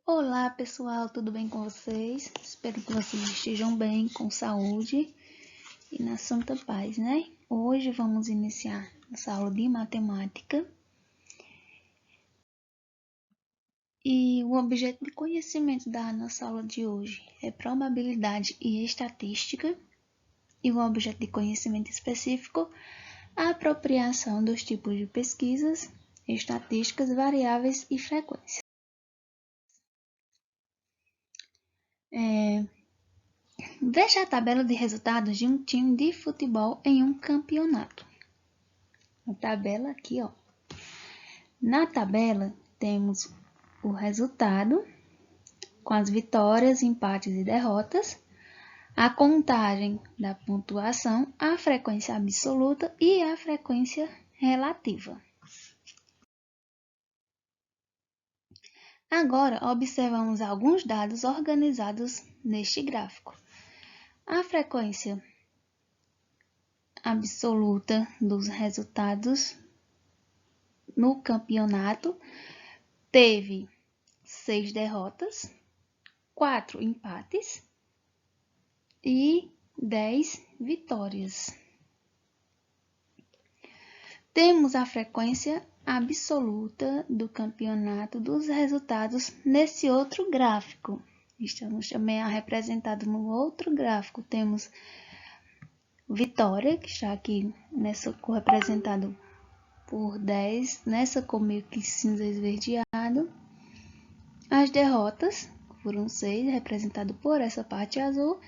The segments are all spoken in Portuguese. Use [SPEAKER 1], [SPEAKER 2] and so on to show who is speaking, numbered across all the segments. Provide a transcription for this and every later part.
[SPEAKER 1] Olá pessoal, tudo bem com vocês? Espero que vocês estejam bem, com saúde e na santa paz, né? Hoje vamos iniciar nossa aula de matemática e o objeto de conhecimento da nossa aula de hoje é probabilidade e estatística e o objeto de conhecimento específico a apropriação dos tipos de pesquisas, estatísticas, variáveis e frequência. Veja a tabela de resultados de um time de futebol em um campeonato. A tabela aqui, ó. Na tabela temos o resultado com as vitórias, empates e derrotas, a contagem da pontuação, a frequência absoluta e a frequência relativa. Agora, observamos alguns dados organizados neste gráfico. A frequência absoluta dos resultados no campeonato teve 6 derrotas, 4 empates e 10 vitórias. Temos a frequência absoluta do campeonato dos resultados nesse outro gráfico. Estamos também representado no outro gráfico. Temos vitória, que está aqui nessa cor representado por 10, nessa cor meio que cinza esverdeado. As derrotas foram 6, representado por essa parte azul,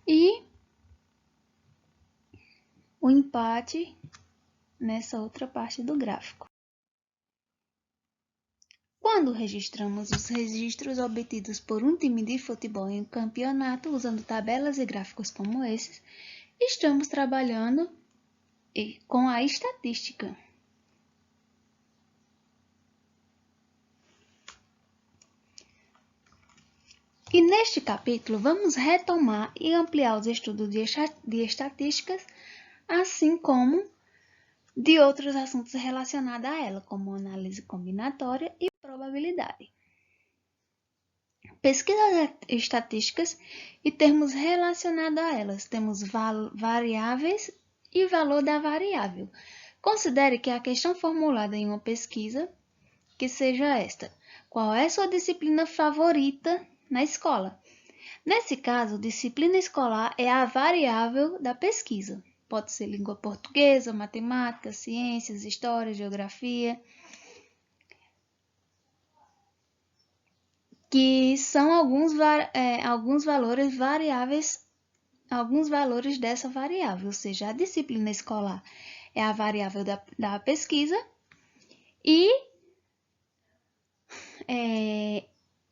[SPEAKER 1] e o empate nessa outra parte do gráfico. Quando registramos os registros obtidos por um time de futebol em um campeonato usando tabelas e gráficos como esses, estamos trabalhando com a estatística. E neste capítulo vamos retomar e ampliar os estudos de estatísticas, assim como de outros assuntos relacionados a ela, como análise combinatória e probabilidade. Pesquisas estatísticas e termos relacionados a elas. Temos variáveis e valor da variável. Considere que a questão formulada em uma pesquisa que seja esta: qual é sua disciplina favorita na escola? Nesse caso, disciplina escolar é a variável da pesquisa. Pode ser língua portuguesa, matemática, ciências, história, geografia, que são alguns valores variáveis, alguns valores dessa variável, ou seja, a disciplina escolar é a variável da pesquisa e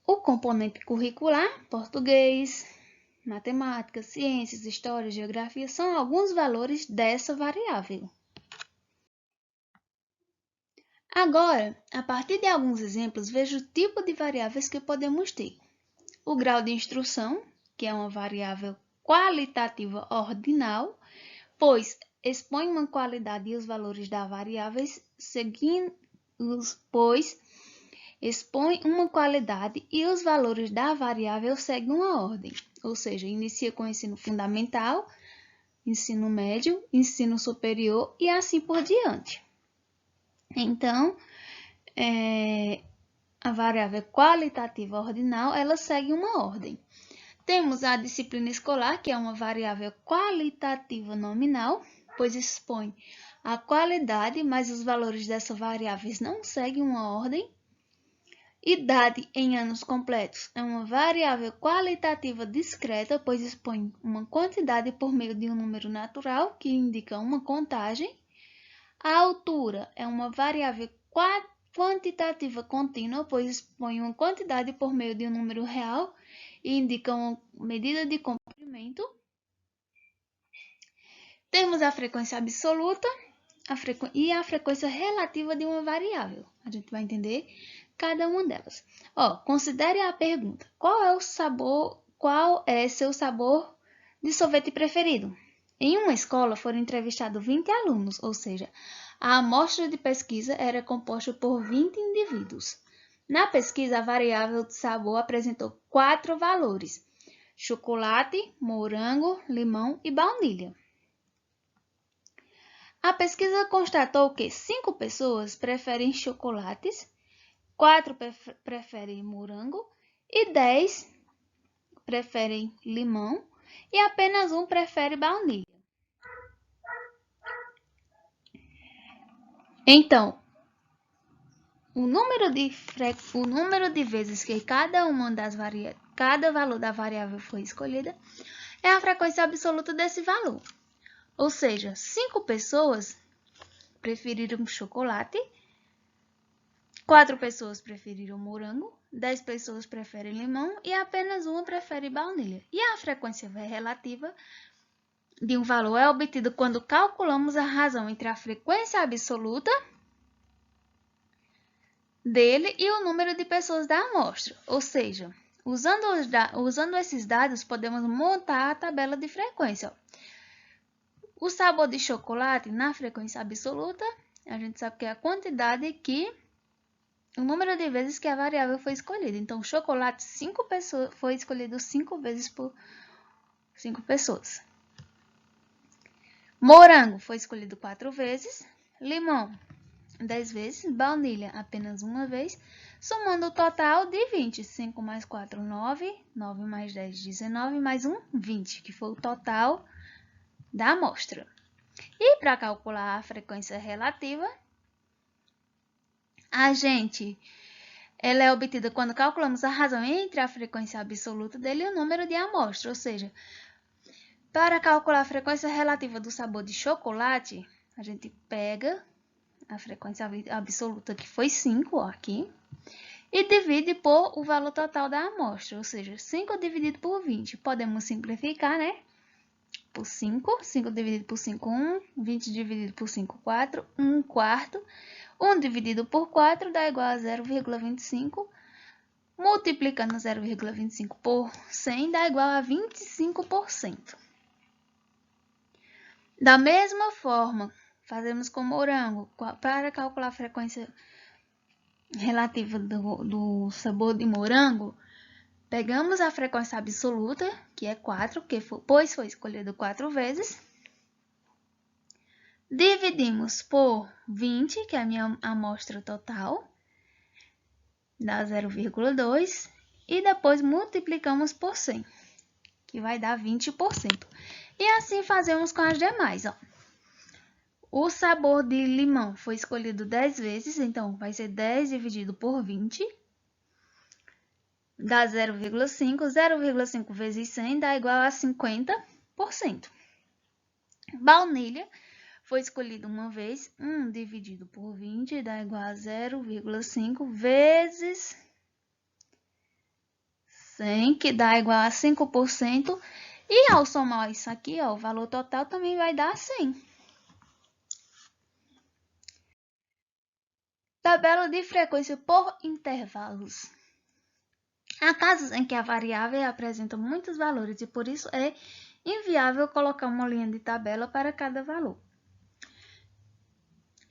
[SPEAKER 1] o componente curricular, português, matemática, ciências, história, geografia, são alguns valores dessa variável. Agora, a partir de alguns exemplos, veja o tipo de variáveis que podemos ter. O grau de instrução, que é uma variável qualitativa ordinal, pois expõe uma qualidade e os valores da variável expõe uma qualidade e os valores da variável seguem uma ordem, ou seja, inicia com o ensino fundamental, ensino médio, ensino superior e assim por diante. Então, a variável qualitativa ordinal, ela segue uma ordem. Temos a disciplina escolar, que é uma variável qualitativa nominal, pois expõe a qualidade, mas os valores dessa variável não seguem uma ordem. Idade em anos completos é uma variável qualitativa discreta, pois expõe uma quantidade por meio de um número natural, que indica uma contagem. A altura é uma variável quantitativa contínua, pois expõe uma quantidade por meio de um número real e indica uma medida de comprimento. Temos a frequência absoluta e a frequência relativa de uma variável. A gente vai entender cada uma delas. Considere a pergunta: qual é seu sabor de sorvete preferido? Em uma escola foram entrevistados 20 alunos, ou seja, a amostra de pesquisa era composta por 20 indivíduos. Na pesquisa, a variável de sabor apresentou 4 valores: chocolate, morango, limão e baunilha. A pesquisa constatou que 5 pessoas preferem chocolates, 4 preferem morango e 10 preferem limão e apenas 1 prefere baunilha. Então, o número de vezes que cada valor da variável foi escolhida é a frequência absoluta desse valor. Ou seja, 5 pessoas preferiram chocolate, 4 pessoas preferiram morango, 10 pessoas preferem limão e apenas 1 prefere baunilha. E a frequência relativa de um valor é obtida quando calculamos a razão entre a frequência absoluta dele e o número de pessoas da amostra. Ou seja, usando esses dados, podemos montar a tabela de frequência. O sabor de chocolate, na frequência absoluta, a gente sabe que é a quantidade o número de vezes que a variável foi escolhida. Então, chocolate, 5 pessoas, foi escolhido 5 vezes por 5 pessoas. Morango foi escolhido 4 vezes. Limão, 10 vezes. Baunilha, apenas 1 vez. Somando o total de 20. 5 mais 4, 9. 9 mais 10, 19. Mais 1, 20, que foi o total da amostra. E para calcular a frequência relativa, ela é obtida quando calculamos a razão entre a frequência absoluta dele e o número de amostra. Ou seja, para calcular a frequência relativa do sabor de chocolate, a gente pega a frequência absoluta, que foi 5, aqui, e divide por o valor total da amostra, ou seja, 5 dividido por 20. Podemos simplificar, né? Por 5, 5 dividido por 5, 1, 20 dividido por 5, 4, 1 quarto, 1 dividido por 4 dá igual a 0,25, multiplicando 0,25 por 100 dá igual a 25%. Da mesma forma, fazemos com morango. Para calcular a frequência relativa do sabor de morango, pegamos a frequência absoluta, que é 4, pois foi escolhido 4 vezes. Dividimos por 20, que é a minha amostra total, dá 0,2. E depois multiplicamos por 100, que vai dar 20%. E assim fazemos com as demais, ó. O sabor de limão foi escolhido 10 vezes, então vai ser 10 dividido por 20, dá 0,5. 0,5 vezes 100 dá igual a 50%. Baunilha foi escolhido uma vez, 1 dividido por 20 dá igual a 0,5 vezes 100, que dá igual a 5%. E ao somar isso aqui, ó, o valor total também vai dar 100. Tabela de frequência por intervalos. Há casos em que a variável apresenta muitos valores e por isso é inviável colocar uma linha de tabela para cada valor.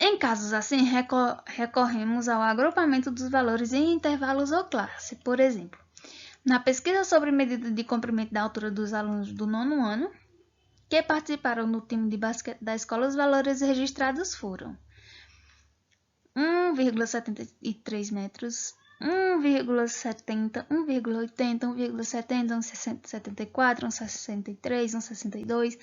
[SPEAKER 1] Em casos assim, recorremos ao agrupamento dos valores em intervalos ou classe. Por exemplo, na pesquisa sobre medida de comprimento da altura dos alunos do 9º ano, que participaram no time de basquete da escola, os valores registrados foram 1,73 metros, 1,70, 1,80, 1,70, 1,74, 1,63, 1,62,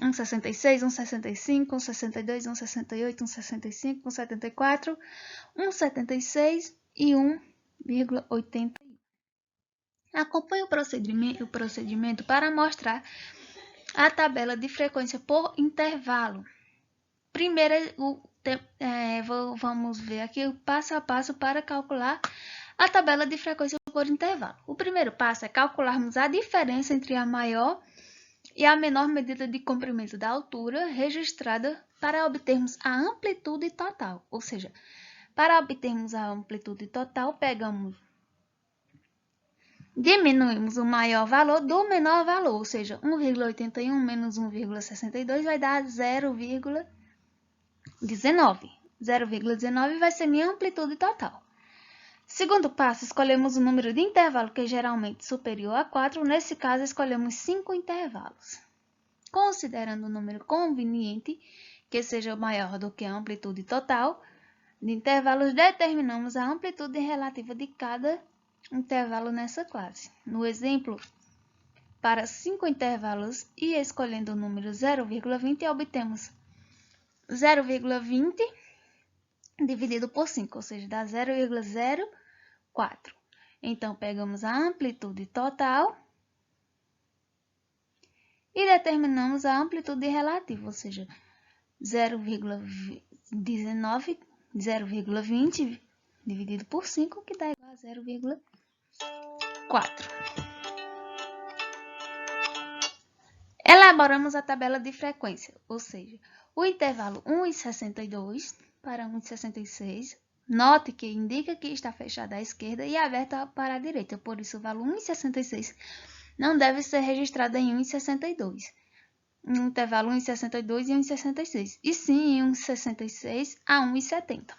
[SPEAKER 1] 1,66, 1,65, 1,62, 1,68, 1,65, 1,74, 1,76 e 1,81. Acompanhe o procedimento para mostrar a tabela de frequência por intervalo. Primeiro, vamos ver aqui o passo a passo para calcular a tabela de frequência por intervalo. O primeiro passo é calcularmos a diferença entre a maior e a menor medida de comprimento da altura registrada para obtermos a amplitude total. Ou seja, para obtermos a amplitude total, diminuímos o maior valor do menor valor, ou seja, 1,81 menos 1,62 vai dar 0,19. 0,19 vai ser minha amplitude total. Segundo passo, escolhemos o número de intervalo que é geralmente superior a 4. Nesse caso, escolhemos 5 intervalos. Considerando o número conveniente, que seja maior do que a amplitude total de intervalos, determinamos a amplitude relativa de cada intervalo nessa classe. No exemplo, para 5 intervalos e escolhendo o número 0,20, obtemos 0,20 dividido por 5, ou seja, dá 0,04. Então, pegamos a amplitude total e determinamos a amplitude relativa, ou seja, 0,20 dividido por 5, que dá igual a 0,4. Elaboramos a tabela de frequência, ou seja, o intervalo 1,62 para 1,66. Note que indica que está fechada à esquerda e aberta para a direita, por isso o valor 1,66 não deve ser registrado em 1,62. No intervalo 1,62 e 1,66, e sim em 1,66 a 1,70.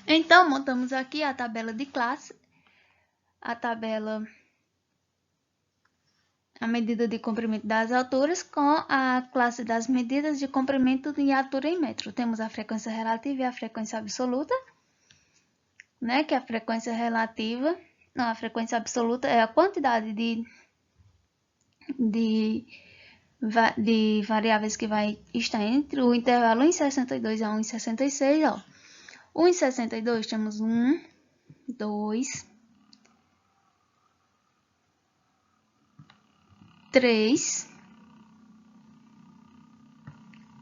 [SPEAKER 1] Então, montamos aqui a tabela de classe, a medida de comprimento das alturas com a classe das medidas de comprimento de altura em metro. Temos a frequência relativa e a frequência absoluta, né? Que a frequência relativa, não, a frequência absoluta é a quantidade de variáveis que vai estar entre o intervalo 1,62 a 1,66, ó. 1,62 temos 1, 2, 3,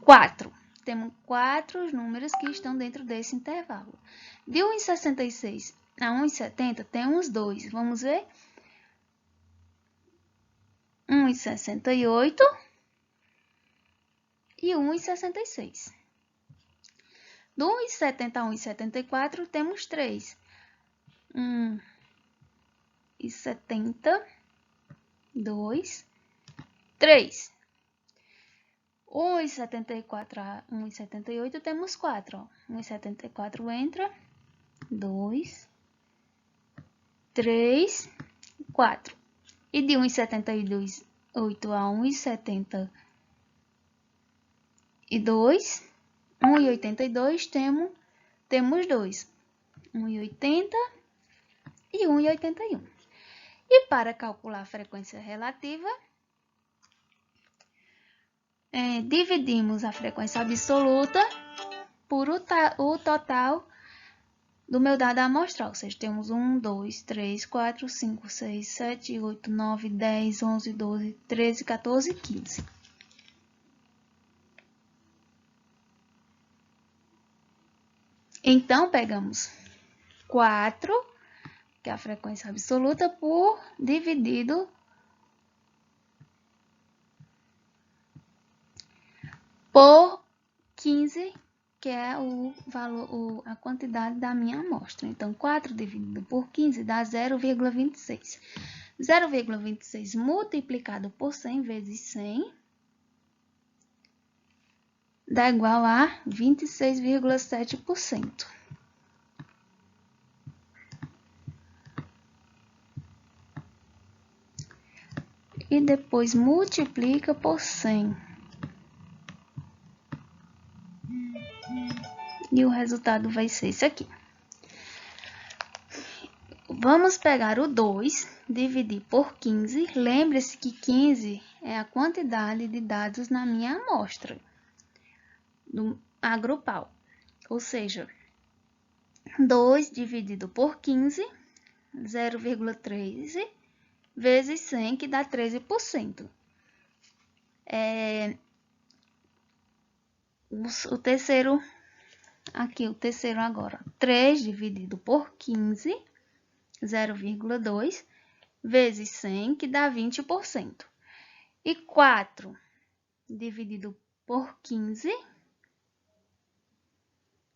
[SPEAKER 1] 4. Temos 4 números que estão dentro desse intervalo. De 1,66 a 1,70 temos 2. Vamos ver? 1,68 e 1,66. Do 1,70 a 1,74 temos 3. 1,70, 2, 3. 1,74 a 1,78 temos 4. 1,74 entra, 2, 3, 4. E de 1,78 a 1,72, 1,82 temos 2. 1,80 e 1,81. E para calcular a frequência relativa, dividimos a frequência absoluta por o total do meu dado amostral. Ou seja, temos 1, 2, 3, 4, 5, 6, 7, 8, 9, 10, 11, 12, 13, 14 e 15. Então, pegamos 4, que é a frequência absoluta, por dividido por 15, que é o valor, a quantidade da minha amostra. Então, 4 dividido por 15 dá 0,26. 0,26 multiplicado por 100 vezes 100 dá igual a 26,7%. E depois multiplica por 100. E o resultado vai ser esse aqui. Vamos pegar o 2, dividir por 15. Lembre-se que 15 é a quantidade de dados na minha amostra agrupal. Ou seja, 2 dividido por 15, 0,13 vezes 100, que dá 13%. O terceiro, aqui o terceiro agora, 3 dividido por 15, 0,2 vezes 100, que dá 20%. E 4 dividido por 15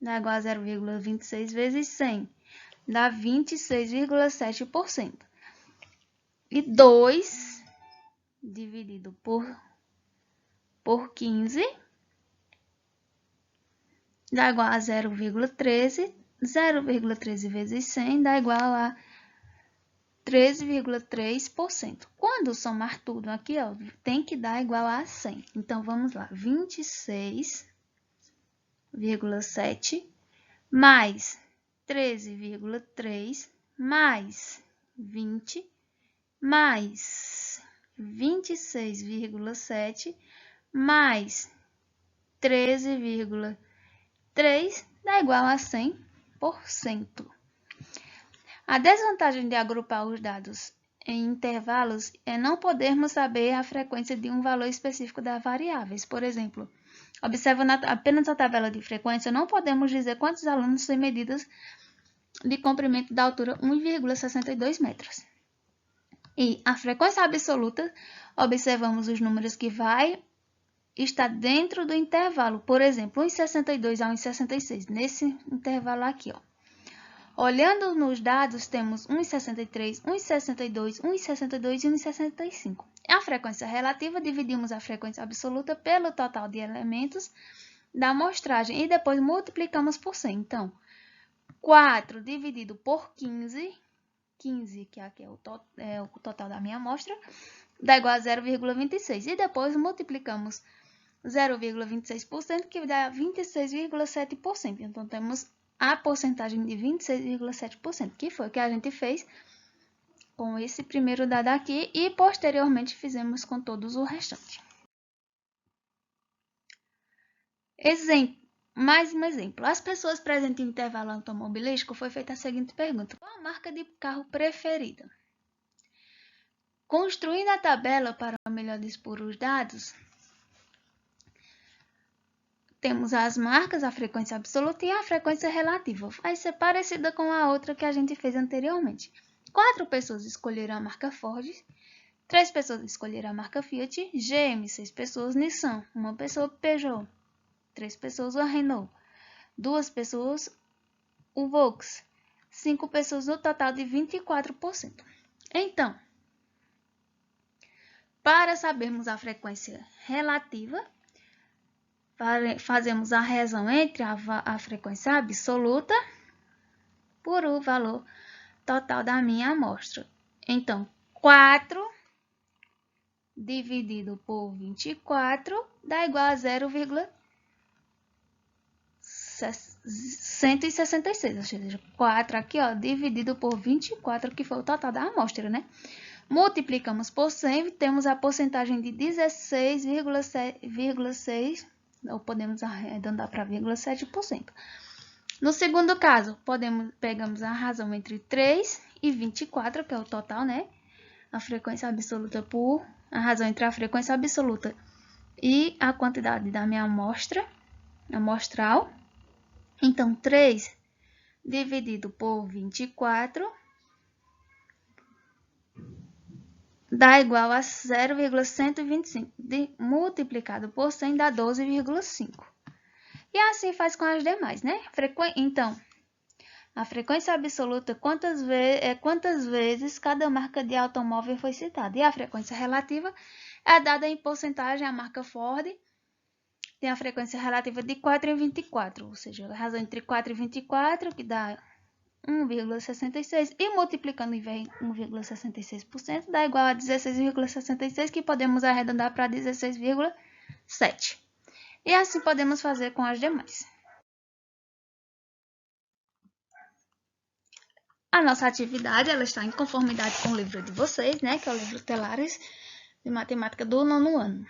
[SPEAKER 1] dá igual a 0,26 vezes 100, dá 26,7%. E 2 dividido por 15 dá igual a 0,13 0,13 vezes 100 dá igual a 13,3%. Quando somar tudo aqui, ó, tem que dar igual a 100. Então, vamos lá. 26,7 mais 13,3 mais 20 mais 26,7 mais 13,3 dá igual a 100%. A desvantagem de agrupar os dados em intervalos é não podermos saber a frequência de um valor específico das variáveis. Por exemplo, observando apenas a tabela de frequência, não podemos dizer quantos alunos têm medidas de comprimento da altura 1,62 metros. E a frequência absoluta, observamos os números que vai estar dentro do intervalo. Por exemplo, 1,62 a 1,66, nesse intervalo aqui, ó. Olhando nos dados, temos 1,63, 1,62, 1,62 e 1,65. A frequência relativa, dividimos a frequência absoluta pelo total de elementos da amostragem e depois multiplicamos por 100. Então, 4 dividido por 15, que aqui é o total da minha amostra, dá igual a 0,26. E depois multiplicamos 0,26%, que dá 26,7%. Então, temos a porcentagem de 26,7%, que foi o que a gente fez com esse primeiro dado aqui e posteriormente fizemos com todos os restantes. Mais um exemplo. As pessoas presentes em intervalo automobilístico foi feita a seguinte pergunta: qual a marca de carro preferida? Construindo a tabela para melhor dispor os dados, temos as marcas, a frequência absoluta e a frequência relativa. Vai ser parecida com a outra que a gente fez anteriormente. 4 pessoas escolheram a marca Ford, 3 pessoas escolheram a marca Fiat, GM, 6 pessoas, Nissan, 1 pessoa, Peugeot, 3 pessoas, a Renault, 2 pessoas, o Volks, 5 pessoas, no total de 24%. Então, para sabermos a frequência relativa, fazemos a razão entre a frequência absoluta por o valor total da minha amostra. Então, 4 dividido por 24 dá igual a 0,166, ou seja, 4 aqui, ó, dividido por 24, que foi o total da amostra, né? Multiplicamos por 100, temos a porcentagem de 16,6%, ou podemos arredondar para 0,7%. No segundo caso, pegamos a razão entre 3 e 24, que é o total, né? A frequência absoluta por a razão entre a frequência absoluta e a quantidade da minha amostra, amostral. Então, 3 dividido por 24 dá igual a 0,125. Multiplicado por 100 dá 12,5. E assim faz com as demais, né? Então, a frequência absoluta, quantas vezes cada marca de automóvel foi citada. E a frequência relativa é dada em porcentagem. A marca Ford tem a frequência relativa de 4 em 24, ou seja, a razão entre 4 e 24, que dá 1,66, e multiplicando em 1,66% dá igual a 16,66, que podemos arredondar para 16,7. E assim podemos fazer com as demais. A nossa atividade ela está em conformidade com o livro de vocês, né, que é o livro Telares de Matemática do 9º ano.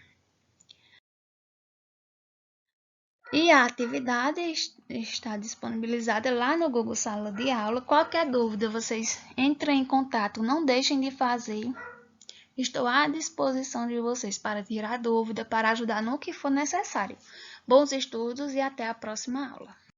[SPEAKER 1] E a atividade está disponibilizada lá no Google Sala de Aula. Qualquer dúvida, vocês entrem em contato, não deixem de fazer. Estou à disposição de vocês para tirar dúvida, para ajudar no que for necessário. Bons estudos e até a próxima aula.